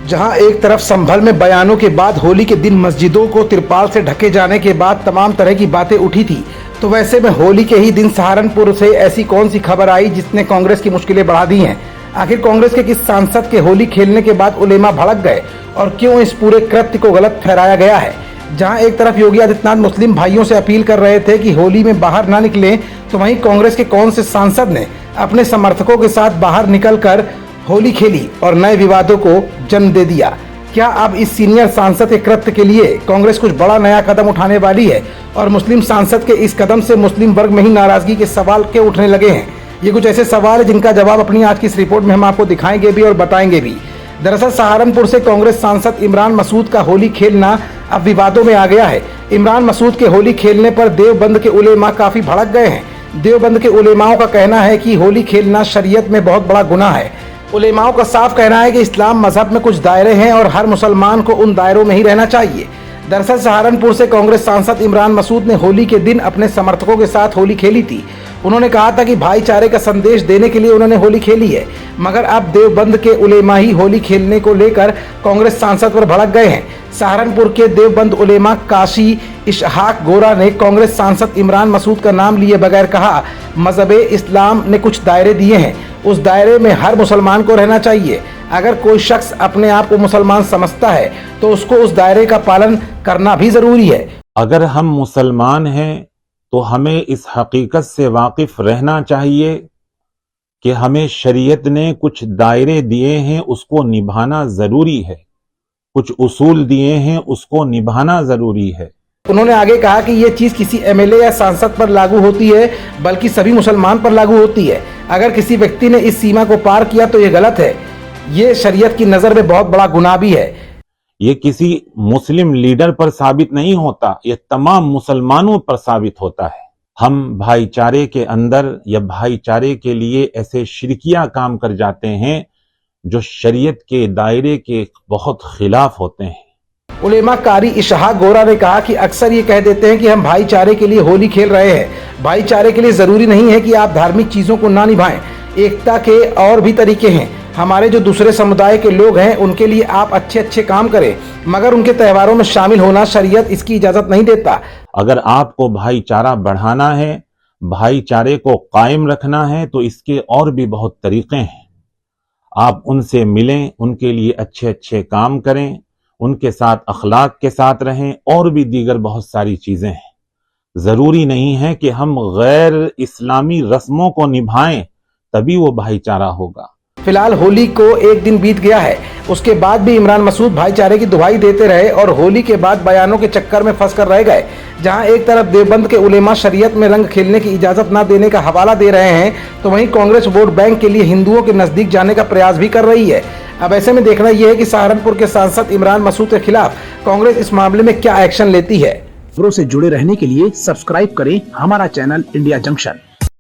जहां एक तरफ संभल में बयानों के बाद होली के दिन मस्जिदों को तिरपाल से ढके जाने के बाद तमाम तरह की बातें उठी थी, तो वैसे में होली के ही दिन सहारनपुर से ऐसी कौन सी खबर आई जिसने कांग्रेस की मुश्किलें बढ़ा दी हैं। आखिर कांग्रेस के किस सांसद के होली खेलने के बाद उलेमा भड़क गए और क्यों इस पूरे कृत्य को गलत ठहराया गया है। जहां एक तरफ योगी आदित्यनाथ मुस्लिम भाइयों से अपील कर रहे थे कि होली में बाहर ना निकलें, तो वहीं कांग्रेस के कौन से सांसद ने अपने समर्थकों के साथ बाहर निकलकर होली खेली और नए विवादों को जन्म दे दिया। क्या अब इस सीनियर सांसद के कृत्य के लिए कांग्रेस कुछ बड़ा नया कदम उठाने वाली है और मुस्लिम सांसद के इस कदम से मुस्लिम वर्ग में ही नाराजगी के सवाल क्यों उठने लगे हैं। ये कुछ ऐसे सवाल है जिनका जवाब अपनी आज की इस रिपोर्ट में हम आपको दिखाएंगे भी और बताएंगे भी। दरअसल सहारनपुर से कांग्रेस सांसद इमरान मसूद का होली खेलना अब विवादों में आ गया है। इमरान मसूद के होली खेलने पर देवबंद के उलेमा काफी भड़क गए हैं। देवबंद के उलेमाओं का कहना है कि होली खेलना शरीयत में बहुत बड़ा गुनाह है। उलेमाओं का साफ कहना है कि इस्लाम मजहब में कुछ दायरे हैं और हर मुसलमान को उन दायरों में ही रहना चाहिए। दरअसल सहारनपुर से कांग्रेस सांसद इमरान मसूद ने होली के दिन अपने समर्थकों के साथ होली खेली थी। उन्होंने कहा था कि भाईचारे का संदेश देने के लिए उन्होंने होली खेली है, मगर अब देवबंद के उलेमा ही होली खेलने को लेकर कांग्रेस सांसद पर भड़क गए हैं। सहारनपुर के देवबंद उलेमा काशी इशहाक गोरा ने कांग्रेस सांसद इमरान मसूद का नाम लिए बगैर कहा, मजहब इस्लाम ने कुछ दायरे दिए हैं, उस दायरे में हर मुसलमान को रहना चाहिए। अगर कोई शख्स अपने आप को मुसलमान समझता है तो उसको उस दायरे का पालन करना भी जरूरी है। अगर हम मुसलमान हैं तो हमें इस हकीकत से वाकिफ रहना चाहिए कि हमें शरीयत ने कुछ दायरे दिए हैं, उसको निभाना जरूरी है। कुछ उसूल दिए हैं, उसको निभाना जरूरी है। उन्होंने आगे कहा कि ये चीज किसी एमएलए या सांसद पर लागू होती है, बल्कि सभी मुसलमान पर लागू होती है। अगर किसी व्यक्ति ने इस सीमा को पार किया तो ये गलत है। ये शरीयत की नजर में बहुत बड़ा गुनाह भी है। ये किसी मुस्लिम लीडर पर साबित नहीं होता, ये तमाम मुसलमानों पर साबित होता है। हम भाईचारे के अंदर या भाईचारे के लिए ऐसे शिरकिया काम कर जाते हैं जो शरीयत के दायरे के बहुत खिलाफ होते हैं। उलेमा कारी इशहाक गोरा ने कहा कि अक्सर ये कह देते हैं कि हम भाईचारे के लिए होली खेल रहे हैं। भाईचारे के लिए जरूरी नहीं है कि आप धार्मिक चीजों को ना निभाएं। एकता के और भी तरीके हैं। हमारे जो दूसरे समुदाय के लोग हैं उनके लिए आप अच्छे अच्छे काम करें, मगर उनके त्योहारों में शामिल होना शरीयत इसकी इजाजत नहीं देता। अगर आपको भाईचारा बढ़ाना है, भाईचारे को कायम रखना है, तो इसके और भी बहुत तरीके हैं। आप उनसे मिलें, उनके लिए अच्छे अच्छे काम करें, उनके साथ अखलाक के साथ रहें, और भी दीगर बहुत सारी चीजें हैं। जरूरी नहीं है कि हम गैर इस्लामी रस्मों को निभाएं तभी वो भाईचारा होगा। फिलहाल होली को एक दिन बीत गया है, उसके बाद भी इमरान मसूद भाईचारे की दुहाई देते रहे और होली के बाद बयानों के चक्कर में फंस कर रह गए। जहां एक तरफ देवबंद के उलेमा शरीयत में रंग खेलने की इजाजत न देने का हवाला दे रहे हैं, तो वहीं कांग्रेस वोट बैंक के लिए हिंदुओं के नजदीक जाने का प्रयास भी कर रही है। अब ऐसे में देखना यह है कि सहारनपुर के सांसद इमरान मसूद के खिलाफ कांग्रेस इस मामले में क्या एक्शन लेती है। खबरों से जुड़े रहने के लिए सब्सक्राइब करें हमारा चैनल इंडिया जंक्शन।